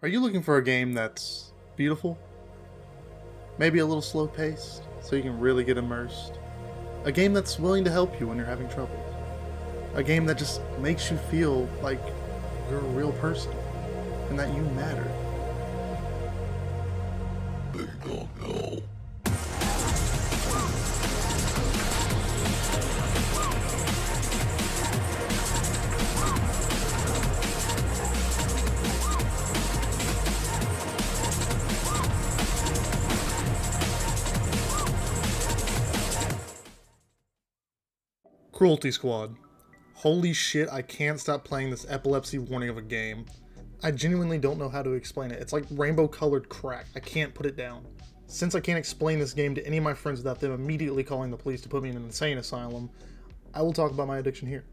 Are you looking for a game that's beautiful? Maybe a little slow paced, so you can really get immersed? A game that's willing to help you when you're having trouble? A game that just makes you feel like you're a real person and that you matter? They don't know. Cruelty Squad. Holy shit, I can't stop playing this epilepsy warning of a game. I genuinely don't know how to explain it. It's like rainbow colored crack. I can't put it down. Since I can't explain this game to any of my friends without them immediately calling the police to put me in an insane asylum, I will talk about my addiction here.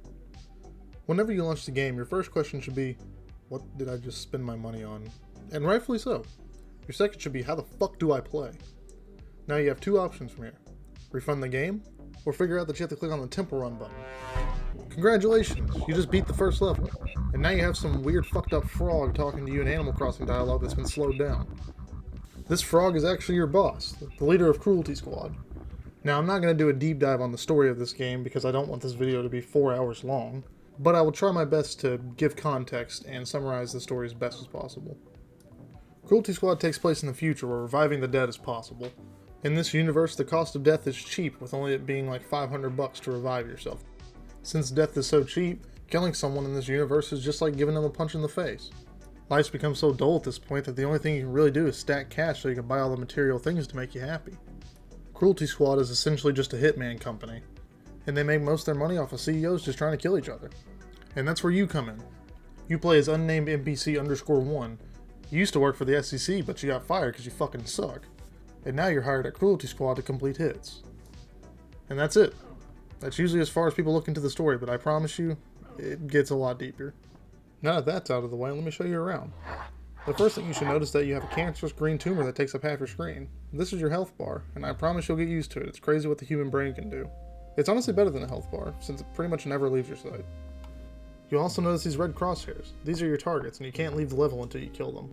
Whenever you launch the game, your first question should be, what did I just spend my money on? And rightfully so. Your second should be, how the fuck do I play? Now you have two options from here. Refund the game, or figure out that you have to click on the temple run button. Congratulations, you just beat the first level, and now you have some weird fucked up frog talking to you in Animal Crossing dialogue that's been slowed down. This frog is actually your boss, the leader of Cruelty Squad. Now I'm not going to do a deep dive on the story of this game because I don't want this video to be 4 hours long, but I will try my best to give context and summarize the story as best as possible. Cruelty Squad takes place in the future where reviving the dead is possible. In this universe, the cost of death is cheap, with only it being like $500 to revive yourself. Since death is so cheap, killing someone in this universe is just like giving them a punch in the face. Life's become so dull at this point that the only thing you can really do is stack cash so you can buy all the material things to make you happy. Cruelty Squad is essentially just a hitman company, and they make most of their money off of CEOs just trying to kill each other. And that's where you come in. You play as unnamed NPC_1. You used to work for the SEC, but you got fired because you fucking suck. And now you're hired at Cruelty Squad to complete hits. And that's it. That's usually as far as people look into the story, but I promise you, it gets a lot deeper. Now that that's out of the way, let me show you around. The first thing you should notice is that you have a cancerous green tumor that takes up half your screen. This is your health bar, and I promise you'll get used to it. It's crazy what the human brain can do. It's honestly better than a health bar, since it pretty much never leaves your sight. You'll also notice these red crosshairs. These are your targets, and you can't leave the level until you kill them.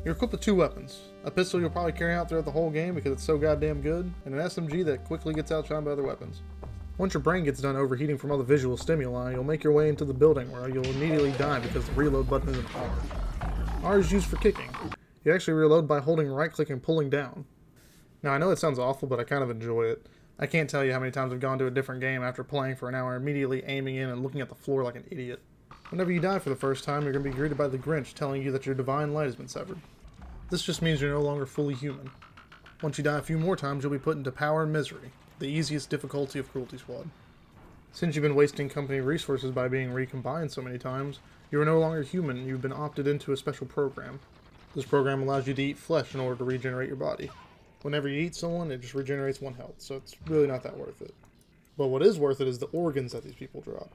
You're equipped with two weapons. A pistol you'll probably carry out throughout the whole game because it's so goddamn good, and an SMG that quickly gets outshined by other weapons. Once your brain gets done overheating from all the visual stimuli, you'll make your way into the building where you'll immediately die because the reload button isn't on. R is used for kicking. You actually reload by holding right click and pulling down. Now I know it sounds awful, but I kind of enjoy it. I can't tell you how many times I've gone to a different game after playing for an hour, immediately aiming in and looking at the floor like an idiot. Whenever you die for the first time, you're going to be greeted by the Grinch telling you that your divine light has been severed. This just means you're no longer fully human. Once you die a few more times, you'll be put into Power and Misery, the easiest difficulty of Cruelty Squad. Since you've been wasting company resources by being recombined so many times, you are no longer human and you've been opted into a special program. This program allows you to eat flesh in order to regenerate your body. Whenever you eat someone, it just regenerates 1 health, so it's really not that worth it. But what is worth it is the organs that these people drop.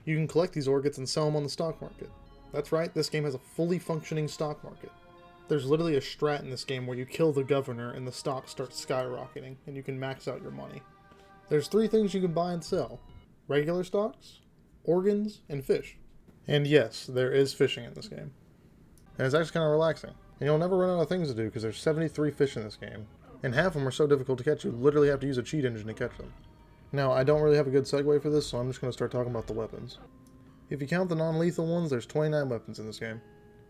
You can collect these organs and sell them on the stock market. That's right, this game has a fully functioning stock market. There's literally a strat in this game where you kill the governor and the stock starts skyrocketing, and you can max out your money. There's 3 things you can buy and sell. Regular stocks, organs, and fish. And yes, there is fishing in this game. And it's actually kind of relaxing. And you'll never run out of things to do because there's 73 fish in this game. And half of them are so difficult to catch you literally have to use a cheat engine to catch them. Now, I don't really have a good segue for this, so I'm just going to start talking about the weapons. If you count the non-lethal ones, there's 29 weapons in this game.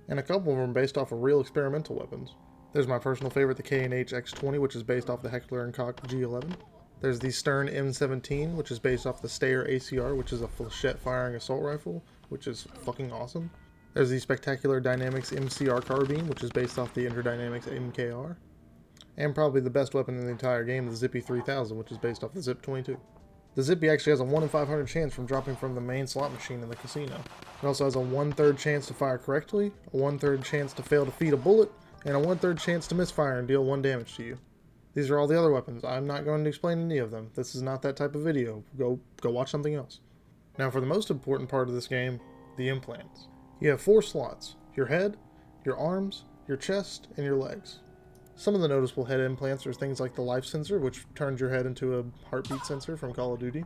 And a couple of them are based off of real experimental weapons. There's my personal favorite, the K&H X20, which is based off the Heckler & Koch G11. There's the Stern M17, which is based off the Steyr ACR, which is a flechette-firing assault rifle, which is fucking awesome. There's the Spectacular Dynamics MCR carbine, which is based off the Interdynamics MKR. And probably the best weapon in the entire game, the Zippy 3000, which is based off the Zip 22. The Zippy actually has a 1 in 500 chance from dropping from the main slot machine in the casino. It also has a 1/3 chance to fire correctly, a 1/3 chance to fail to feed a bullet, and a 1/3 chance to misfire and deal 1 damage to you. These are all the other weapons. I'm not going to explain any of them. This is not that type of video. Go watch something else. Now for the most important part of this game, the implants. You have 4 slots: your head, your arms, your chest, and your legs. Some of the noticeable head implants are things like the life sensor, which turns your head into a heartbeat sensor from Call of Duty.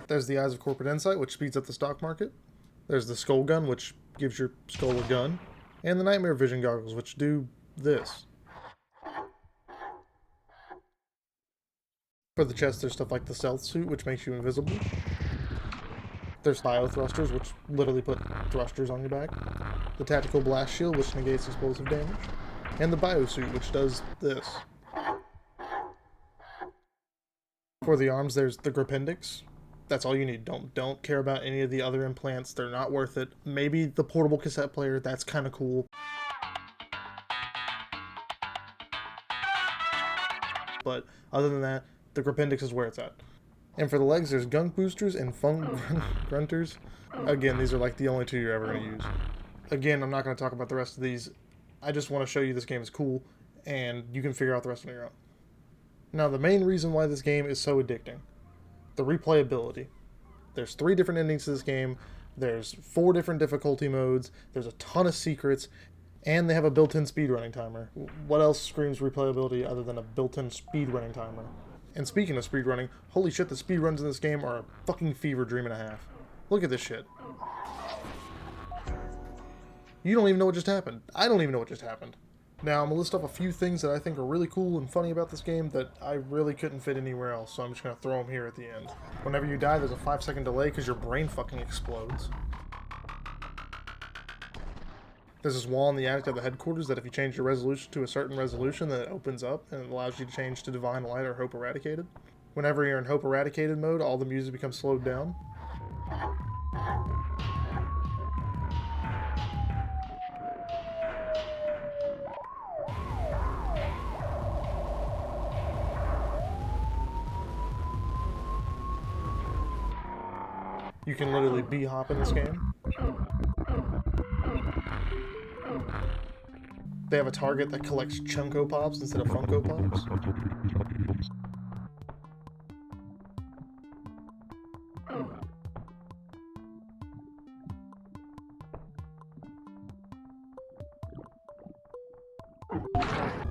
There's the Eyes of Corporate Insight, which speeds up the stock market. There's the skull gun, which gives your skull a gun. and the Nightmare Vision goggles, which do this. For the chest, there's stuff like the stealth suit, which makes you invisible. There's bio thrusters, which literally put thrusters on your back. The tactical blast shield, which negates explosive damage. And the bio suit, which does this. For the arms, there's the Gripendix. That's all you need. Don't care about any of the other implants. They're not worth it. Maybe the portable cassette player, that's kind of cool. But other than that, the Gripendix is where it's at. And for the legs, there's gunk boosters and funk grunters. Again, these are like the only two you're ever going to use. Again, I'm not going to talk about the rest of these. I just want to show you this game is cool, and you can figure out the rest on your own. Now, the main reason why this game is so addicting, the replayability. There's 3 different endings to this game, there's 4 different difficulty modes, there's a ton of secrets, and they have a built-in speedrunning timer. What else screams replayability other than a built-in speedrunning timer? And speaking of speedrunning, holy shit, the speedruns in this game are a fucking fever dream and a half. Look at this shit. You don't even know what just happened. I don't even know what just happened. Now, I'm going to list off a few things that I think are really cool and funny about this game that I really couldn't fit anywhere else, so I'm just going to throw them here at the end. Whenever you die, there's a 5-second delay because your brain fucking explodes. There's this wall in the attic of the headquarters that if you change your resolution to a certain resolution, then it opens up and it allows you to change to Divine Light or Hope Eradicated. Whenever you're in Hope Eradicated mode, all the music becomes slowed down. You can literally bee-hop in this game. They have a target that collects Chunko Pops instead of Funko Pops.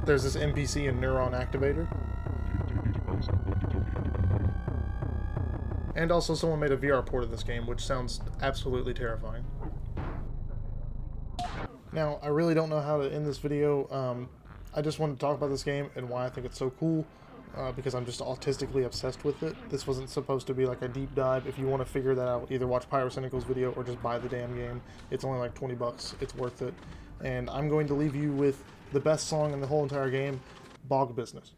There's this NPC and Neuron Activator. And also someone made a VR port of this game, which sounds absolutely terrifying. Now, I really don't know how to end this video. I just wanted to talk about this game and why I think it's so cool, because I'm just autistically obsessed with it. This wasn't supposed to be like a deep dive. If you want to figure that out, either watch Pyrocynical's video or just buy the damn game. It's only like 20 bucks. It's worth it. And I'm going to leave you with the best song in the whole entire game, Bog Business.